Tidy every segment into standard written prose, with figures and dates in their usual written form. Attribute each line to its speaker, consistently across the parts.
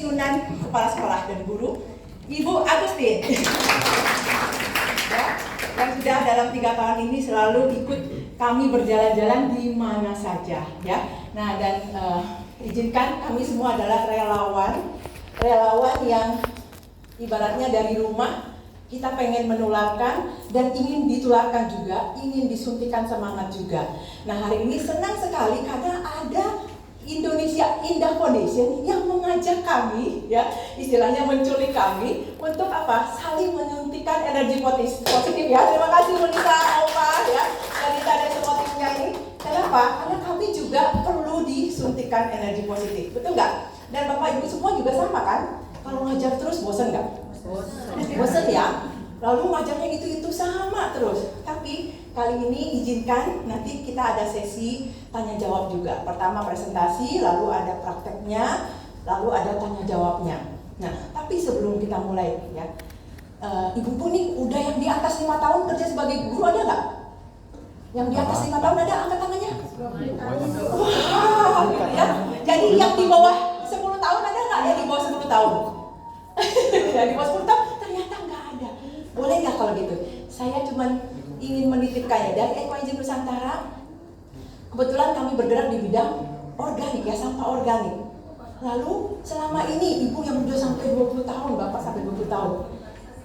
Speaker 1: pensiunan kepala sekolah dan guru, Ibu Agustin. Ya, yang sudah dalam 3 tahun ini selalu ikut kami berjalan-jalan di mana saja, ya. Nah, dan izinkan kami semua adalah relawan yang ibaratnya dari rumah kita pengen menularkan dan ingin ditularkan juga, ingin disuntikan semangat juga. Nah, hari ini senang sekali karena ada Indonesia Indah Foundation yang mengajak kami, ya, istilahnya menculik kami untuk apa? Saling menyuntikkan energi positif, ya. Terima kasih Monita, Opa, ya, dan kita ada semua timnya ini. Kenapa? Karena kami juga perlu disuntikkan energi positif, betul nggak? Dan Bapak Ibu semua juga sama kan? Kalau ngajar terus bosan nggak? Bosan ya? Lalu ngajarnya itu sama terus. Tapi kali ini izinkan nanti kita ada sesi tanya jawab juga. Pertama presentasi, lalu ada prakteknya, lalu ada tanya jawabnya. Nah, tapi sebelum kita mulai, ya, Ibu Puni udah yang di atas 5 tahun kerja sebagai guru ada nggak? Yang di atas 5 tahun ada, angkat tangannya. Wah, ya. Jadi yang di bawah 10 tahun ada nggak? Yang di bawah 10 tahun? Yang di bawah 10 tahun ternyata nggak ada. Boleh nggak kalau gitu? Saya cuma ingin menitipkannya dari EKJ Nusantara. Kebetulan kami bergerak di bidang organik, ya, sampah organik. Lalu selama ini ibu yang udah sampai 20 tahun, bapak sampai 20 tahun.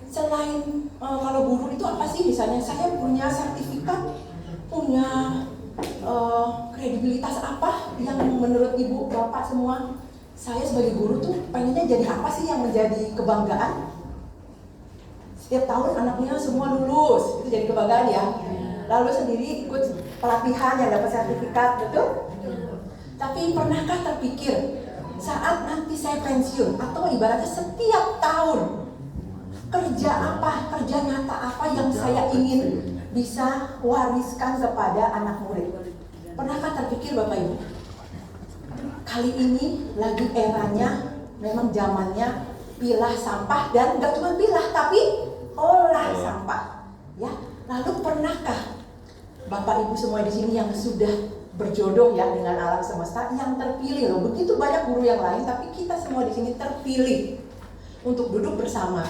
Speaker 1: Selain kalau guru itu apa sih? Misalnya saya punya sertifikat, punya kredibilitas apa yang menurut ibu, bapak semua, saya sebagai guru tuh pengennya jadi apa sih yang menjadi kebanggaan? Setiap tahun anaknya semua lulus, itu jadi kebanggaan, ya. Lalu sendiri ikut pelatihan yang dapat sertifikat, betul? Tapi pernahkah terpikir saat nanti saya pensiun atau ibaratnya setiap tahun kerja apa, kerja nyata apa yang saya ingin bisa wariskan kepada anak murid? Pernahkah terpikir Bapak Ibu? Kali ini lagi eranya, memang zamannya pilah sampah, dan nggak cuma pilah tapi olah sampah, ya. Lalu pernahkah Bapak Ibu semua di sini yang sudah berjodoh, ya, dengan alam semesta, yang terpilih loh, begitu banyak guru yang lain, tapi kita semua di sini terpilih untuk duduk bersama,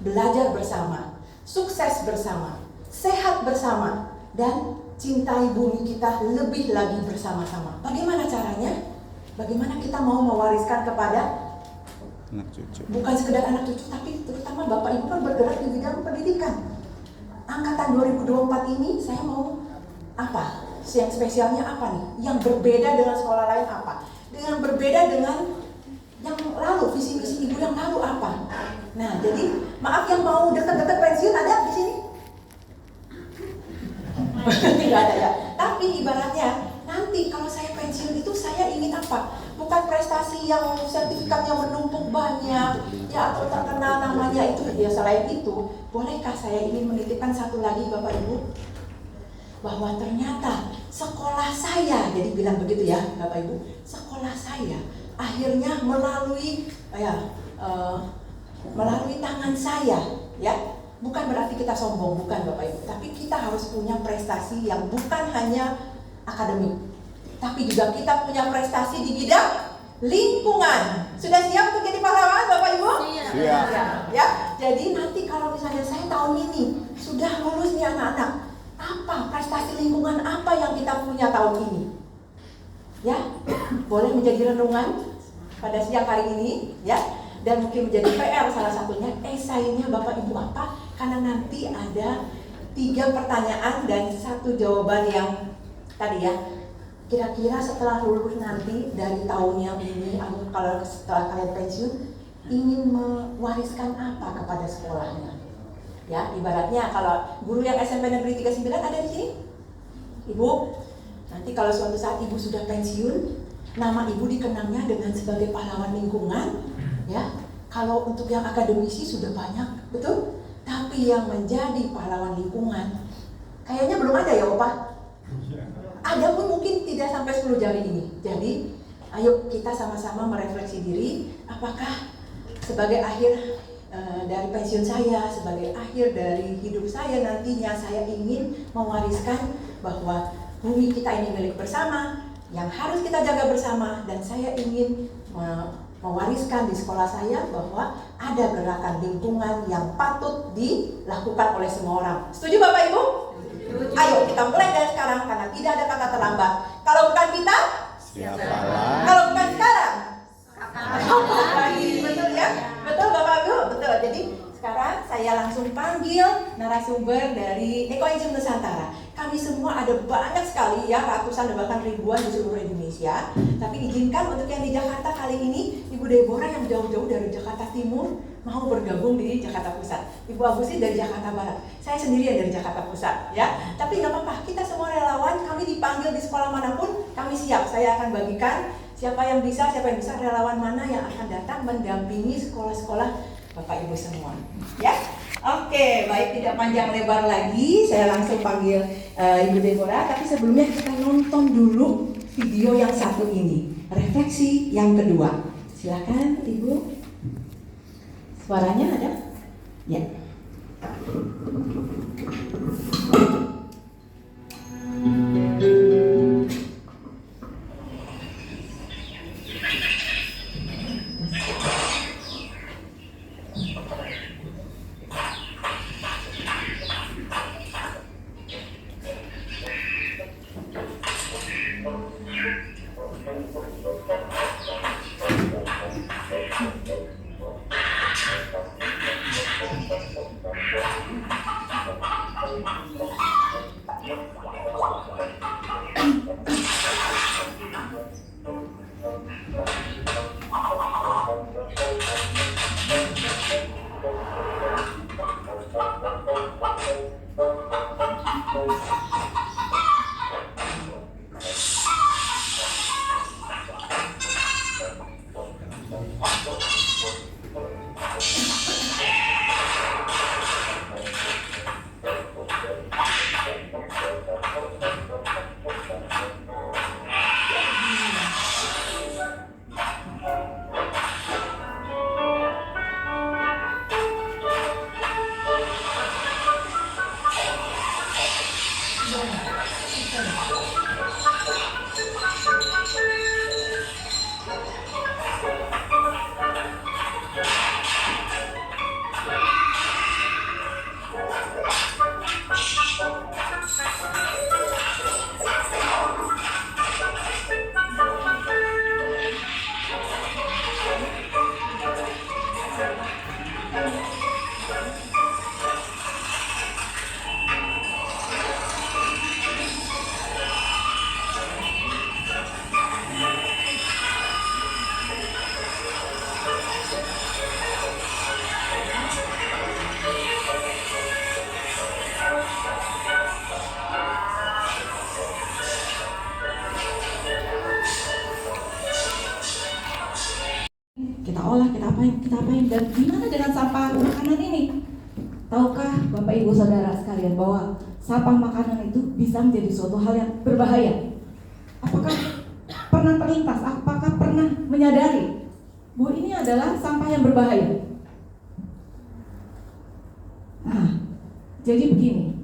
Speaker 1: belajar bersama, sukses bersama, sehat bersama, dan cintai bumi kita lebih lagi bersama-sama. Bagaimana caranya? Bagaimana kita mau mewariskan kepada
Speaker 2: anak cucu? Bukan
Speaker 1: sekedar anak cucu, tapi terutama Bapak Ibu kan bergerak di bidang pendidikan. Angkatan 2024 ini saya mau apa? Yang spesialnya apa nih? Yang berbeda dengan sekolah lain apa? Dengan berbeda dengan yang lalu, visi misi ibu yang lalu apa? Nah, jadi maaf yang mau dekat-dekat pensiun ada di sini? Tidak ada, ya. Tapi ibaratnya nanti kalau saya pensiun itu saya ingin apa? Bukan prestasi yang sertifikatnya menumpuk banyak, ya, atau terkenal namanya itu. Ya, selain itu, bolehkah saya ingin menitipkan satu lagi Bapak Ibu? Bahwa ternyata sekolah saya, jadi bilang begitu, ya Bapak Ibu, sekolah saya akhirnya melalui tangan saya, ya. Bukan berarti kita sombong, bukan Bapak Ibu, tapi kita harus punya prestasi yang bukan hanya akademik, tapi juga kita punya prestasi di bidang lingkungan. Sudah siap untuk jadi pahlawan Bapak Ibu?
Speaker 2: Siap.
Speaker 1: Ya. Jadi nanti kalau misalnya saya tahun ini sudah lulus nih anak-anak, apa prestasi lingkungan apa yang kita punya tahun ini? Ya, boleh menjadi renungan pada siang hari ini, ya. Dan mungkin menjadi PR salah satunya esainya Bapak Ibu apa? Karena nanti ada 3 pertanyaan dan 1 jawaban yang tadi, ya. Kira-kira setelah lulus nanti dari tahun yang ini, kalau setelah kalian pensiun, ingin mewariskan apa kepada sekolahnya? Ya, ibaratnya kalau guru yang SMP Negeri 39 ada di sini? Ibu, nanti kalau suatu saat ibu sudah pensiun, nama ibu dikenangnya dengan sebagai pahlawan lingkungan, ya. Kalau untuk yang akademisi sudah banyak, betul? Tapi yang menjadi pahlawan lingkungan kayaknya belum ada, ya Opa? Ada pun mungkin tidak sampai 10 jari ini. Jadi ayo kita sama-sama merefleksi diri, apakah sebagai akhir dari pensiun saya, sebagai akhir dari hidup saya nantinya, saya ingin mewariskan bahwa bumi kita ini milik bersama, yang harus kita jaga bersama, dan saya ingin mewariskan di sekolah saya bahwa ada gerakan lingkungan yang patut dilakukan oleh semua orang. Setuju Bapak Ibu? Ayo kita mulai dari sekarang karena tidak ada kata terlambat. Kalau bukan kita,
Speaker 2: Siapalah?
Speaker 1: kalau bukan sekarang, betul ya? Betul Bapak Ibu? Betul. Jadi sekarang saya langsung panggil narasumber dari Eko Enzim Nusantara. Kami semua ada banyak sekali ya, ratusan dan bahkan ribuan di seluruh Indonesia. Tapi izinkan untuk yang di Jakarta kali ini, Ibu Deborah yang jauh-jauh dari Jakarta Timur mau bergabung di Jakarta Pusat. Ibu Agusi dari Jakarta Barat. Saya sendirian dari Jakarta Pusat ya. Tapi nggak apa-apa, kita semua relawan, kami dipanggil di sekolah manapun, kami siap. Saya akan bagikan siapa yang bisa, relawan mana yang akan datang mendampingi sekolah-sekolah Bapak Ibu semua. Ya. Oke, baik, tidak panjang lebar lagi, saya langsung panggil Ibu Deborah. Tapi sebelumnya kita nonton dulu video yang satu ini, refleksi yang kedua. Silakan Ibu. Suaranya ada? Ya. Kita olah, kita apain, dan gimana dengan sampah makanan ini? Tahukah Bapak Ibu Saudara sekalian bahwa sampah makanan itu bisa menjadi suatu hal yang berbahaya? Apakah pernah terlintas, apakah pernah menyadari bahwa ini adalah sampah yang berbahaya? Nah, jadi begini,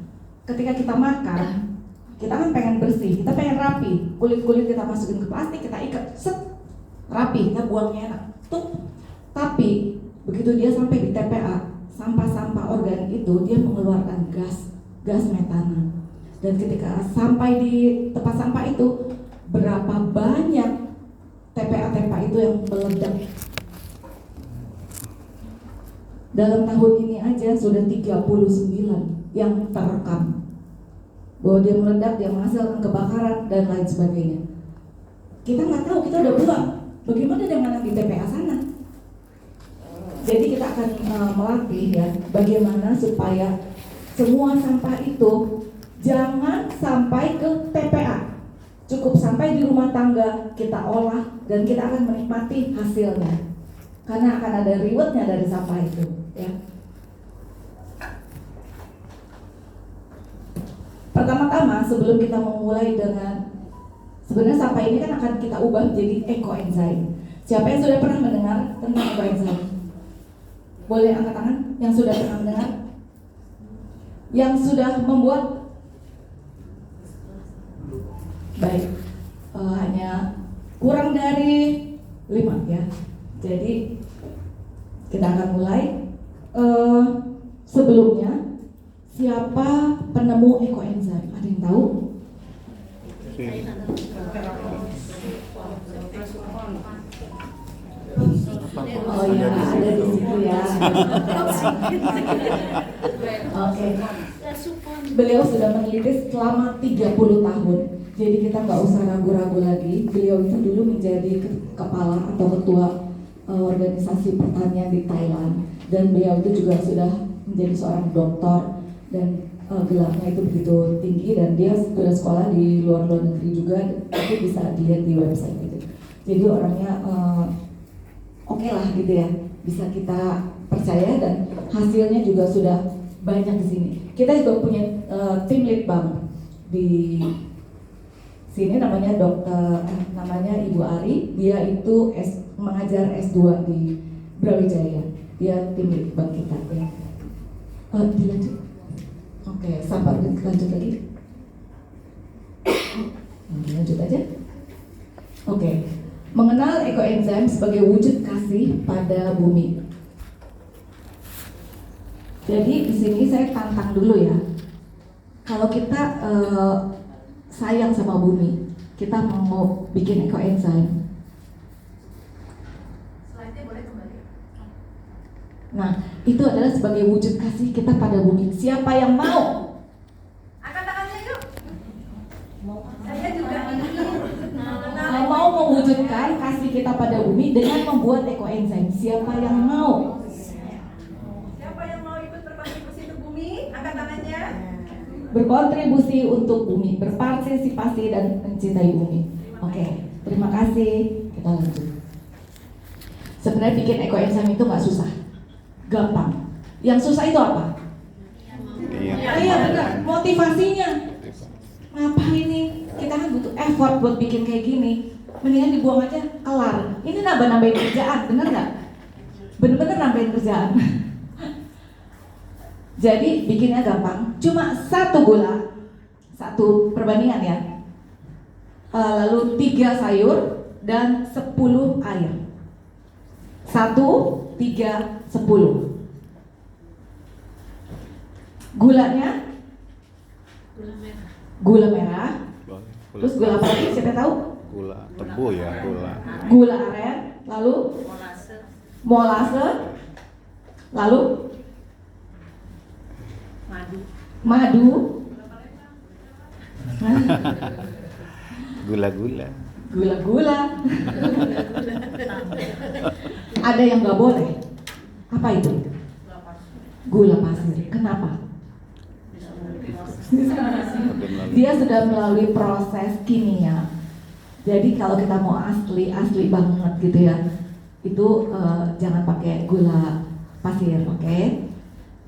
Speaker 1: ketika kita makan, kita kan pengen bersih, kita pengen rapi, kulit-kulit kita masukin ke plastik, kita ikat, set, rapi, kita buangnya enak. Tuh. Tapi begitu dia sampai di TPA, sampah-sampah organik itu dia mengeluarkan gas metana. Dan ketika sampai di tempat sampah itu, berapa banyak TPA itu yang meledak. Dalam tahun ini aja sudah 39 yang terekam bahwa dia meledak, dia menghasilkan kebakaran dan lain sebagainya. Kita nggak tahu, kita udah buang. Bagaimana dengan di TPA sana? Jadi kita akan melatih ya, bagaimana supaya semua sampah itu jangan sampai ke TPA, cukup sampai di rumah tangga, kita olah dan kita akan menikmati hasilnya, karena akan ada rewardnya dari sampah itu. Ya. Pertama-tama sebelum kita memulai dengan sebenarnya sampah ini kan akan kita ubah menjadi ekoenzim. Siapa yang sudah pernah mendengar tentang ekoenzim? Boleh angkat tangan yang sudah pernah mendengar? Yang sudah membuat? Baik, hanya kurang dari 5 ya.
Speaker 3: Jadi kita akan mulai. Sebelumnya, siapa penemu ekoenzim? Ada yang tahu? Oh iya, ada di situ ya. Oke. Beliau sudah meneliti selama 30 tahun. Jadi kita nggak usah ragu-ragu lagi. Beliau itu dulu menjadi kepala atau ketua organisasi pertanian di Thailand, dan beliau itu juga sudah menjadi seorang doktor dan gelarnya itu begitu tinggi, dan dia sudah sekolah di luar negeri juga. Itu bisa dilihat di website itu. Jadi orangnya oke lah gitu ya, bisa kita percaya, dan hasilnya juga sudah banyak di sini. Kita juga punya tim litbang di sini, namanya namanya Ibu Ari. Dia itu mengajar S2 di Brawijaya. Dia tim litbang kita ya. Dilanjut. Oke, sabar, lanjut lagi. Lanjut aja. Oke. Mengenal ekoenzim sebagai wujud kasih pada bumi. Jadi di sini saya tantang dulu ya. Kalau kita sayang sama bumi, kita mau bikin ekoenzim. Slide-nya boleh kembali. Nah, itu adalah sebagai wujud kasih kita pada bumi. Siapa yang mau? Angkat tangannya yuk. Saya juga mau mewujudkan kasih kita pada bumi dengan membuat ekoenzim. Siapa yang mau? Siapa yang mau ikut berkontribusi untuk bumi? Angkat tangannya. Berkontribusi untuk bumi, berpartisipasi dan mencintai bumi. Oke, terima kasih. Kita lanjut. Sebenarnya bikin ekoenzim itu nggak susah, gampang. Yang susah itu apa? Iya benar, motivasinya. Ngapain nih? Kita kan butuh effort buat bikin kayak gini. Mendingan dibuang aja, kelar. Ini nambah-nambahin kerjaan, bener nggak? Bener-bener nambahin kerjaan. Jadi bikinnya gampang, cuma 1 gula, 1 perbandingan ya. Lalu 3 sayur dan 10 air. 1, 3, 10. Gulanya? Gula merah. Terus gula apa lagi? Siapa tahu?
Speaker 2: Gula tebu ya, gula.
Speaker 3: Gula aren, lalu molase, lalu madu.
Speaker 2: Gula-gula.
Speaker 3: Gula-gula. Ada yang nggak boleh. Apa itu? Gula pasir. Kenapa? Dia sudah melalui proses kimia. Jadi kalau kita mau asli banget gitu ya, itu jangan pakai gula pasir, oke?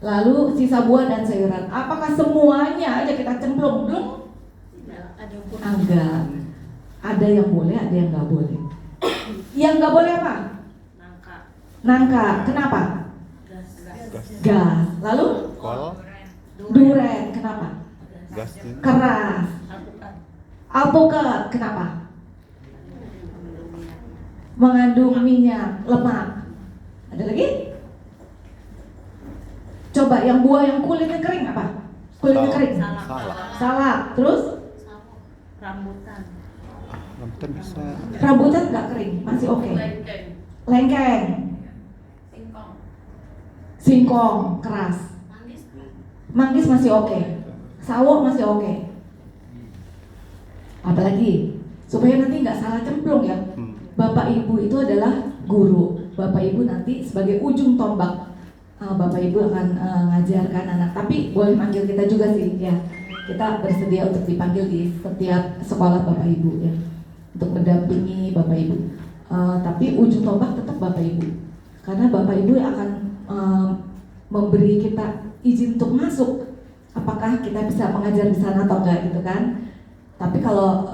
Speaker 3: Lalu sisa buah dan sayuran, apakah semuanya aja kita cemplung? Belum? Enggak. Ada yang boleh, ada yang nggak boleh. Yang nggak boleh apa? Nangka. Kenapa? Gas. Lalu?
Speaker 2: Kol.
Speaker 3: Duren. Kenapa?
Speaker 2: Gas.
Speaker 3: Keras. Alpukat. Kenapa? Mengandung minyak, lemak. Ada lagi? Coba yang buah yang kulitnya kering apa? Kulitnya kering. Salak. Terus?
Speaker 4: Rambutan.
Speaker 2: Rambutan bisa.
Speaker 3: Rambutan nggak kering, masih oke. Lengkeng. Singkong keras. Manggis masih oke. Sawo masih oke. Apalagi supaya nanti nggak salah cemplung ya. Bapak Ibu itu adalah guru. Bapak Ibu nanti sebagai ujung tombak. Bapak Ibu akan ngajarkan anak. Tapi boleh manggil kita juga sih ya. Kita bersedia untuk dipanggil di setiap sekolah Bapak Ibu ya, untuk mendampingi Bapak Ibu. Tapi ujung tombak tetap Bapak Ibu. Karena Bapak Ibu akan memberi kita izin untuk masuk. Apakah kita bisa mengajar di sana atau enggak gitu kan? Tapi kalau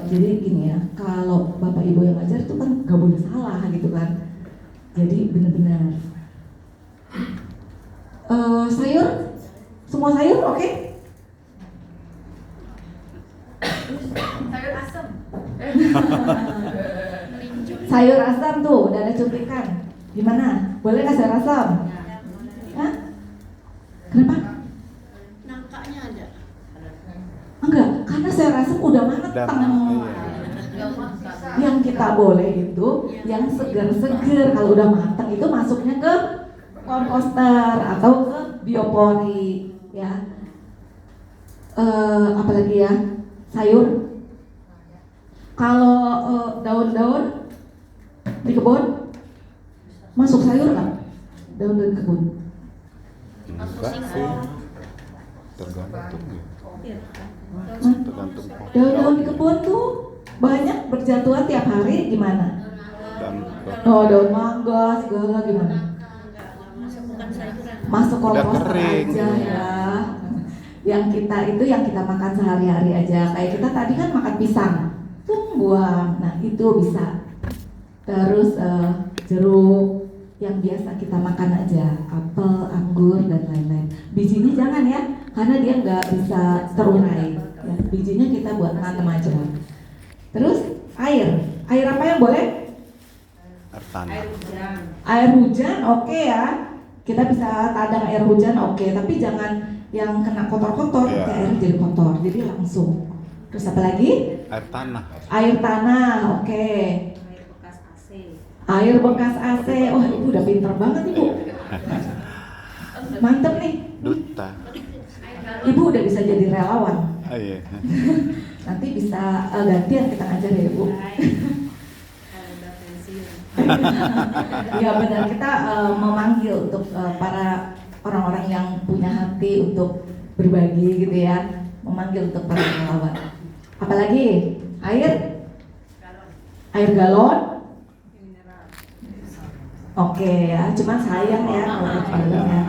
Speaker 3: jadi gini ya, kalau Bapak Ibu yang ngajar itu kan nggak boleh salah gitu kan. Jadi benar-benar sayur, semua sayur oke? Sayur asam. Sayur asam tuh udah ada suntikan. Gimana? Boleh nggak saya rasam? Hah? Kenapa?
Speaker 4: Nangkanya ada.
Speaker 3: Enggak, karena saya rasa udah matang. Yang kita boleh itu yang seger-seger. Kalau udah matang itu masuknya ke komposter atau ke biopori, ya. Apalagi ya, sayur. Kalau daun-daun di kebun masuk sayur nggak? Daun-daun kebun?
Speaker 2: Enggak sih. Tergantung ya. Tergantung pohon.
Speaker 3: Daun-daun di kebun tuh banyak berjatuhan tiap hari, gimana?
Speaker 2: Dan
Speaker 3: Oh, daun mangga segala gimana?
Speaker 4: Bukan sayuran.
Speaker 3: Masuk
Speaker 2: Udah
Speaker 3: komposter
Speaker 2: kering.
Speaker 3: aja ya. Yang kita itu yang kita makan sehari-hari aja. Kayak kita tadi kan makan pisang, buang. Nah itu bisa. Terus jeruk yang biasa kita makan aja, apel, anggur dan lain-lain. Bijinya jangan ya, karena dia nggak bisa terurai. Ya, bijinya kita buat manem aja. Terus air apa yang boleh?
Speaker 2: air tanah.
Speaker 3: Air hujan oke ya, kita bisa tadang air hujan oke, tapi jangan yang kena kotor-kotor,
Speaker 2: Iya.
Speaker 3: kayak air jadi kotor, jadi langsung. Terus apa lagi?
Speaker 2: Air tanah.
Speaker 3: Air tanah oke.
Speaker 4: Air bekas AC.
Speaker 3: Air bekas AC, wah ibu udah pinter banget ibu. Mantep nih,
Speaker 2: Duta.
Speaker 3: ibu udah bisa jadi relawan.
Speaker 2: Ah, iya.
Speaker 3: Nanti bisa gantian kita ngajar ya ibu.
Speaker 4: Kalau udah pensiun.
Speaker 3: Ya benar, kita memanggil untuk para orang-orang yang punya hati untuk berbagi gitu ya, memanggil untuk para relawan. Apalagi air galon. Oke ya, cuman sayang ya kalau galon ya.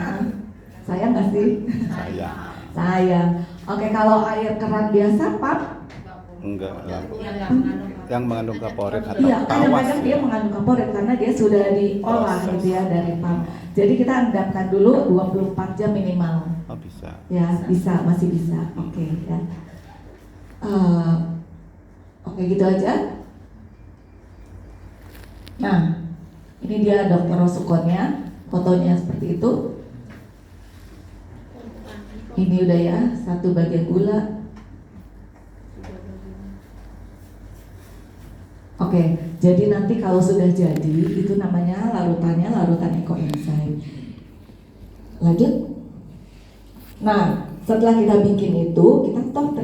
Speaker 3: Sayang nggak sih?
Speaker 2: Sayang.
Speaker 3: Sayang. Oke, kalau air keran biasa Pak?
Speaker 2: Enggak lah.
Speaker 4: Yang
Speaker 2: Yang mengandung kaporit atau
Speaker 3: Iya,
Speaker 2: tawas
Speaker 3: kadang-kadang dia
Speaker 2: ya.
Speaker 3: mengandung kaporit karena dia sudah diolah
Speaker 2: Proses.
Speaker 3: gitu ya dari pam. Jadi kita endapkan dulu 24 jam minimal.
Speaker 2: Oh bisa.
Speaker 3: Ya, bisa, masih bisa. Oke ya. Oke gitu aja. Nah, ini dia Dokter Rosukonnya, fotonya seperti itu. Ini udah ya, satu bagian gula. Oke, jadi nanti kalau sudah jadi itu namanya larutannya larutan ekoenzim. Lanjut. Nah, setelah kita bikin itu, kita toh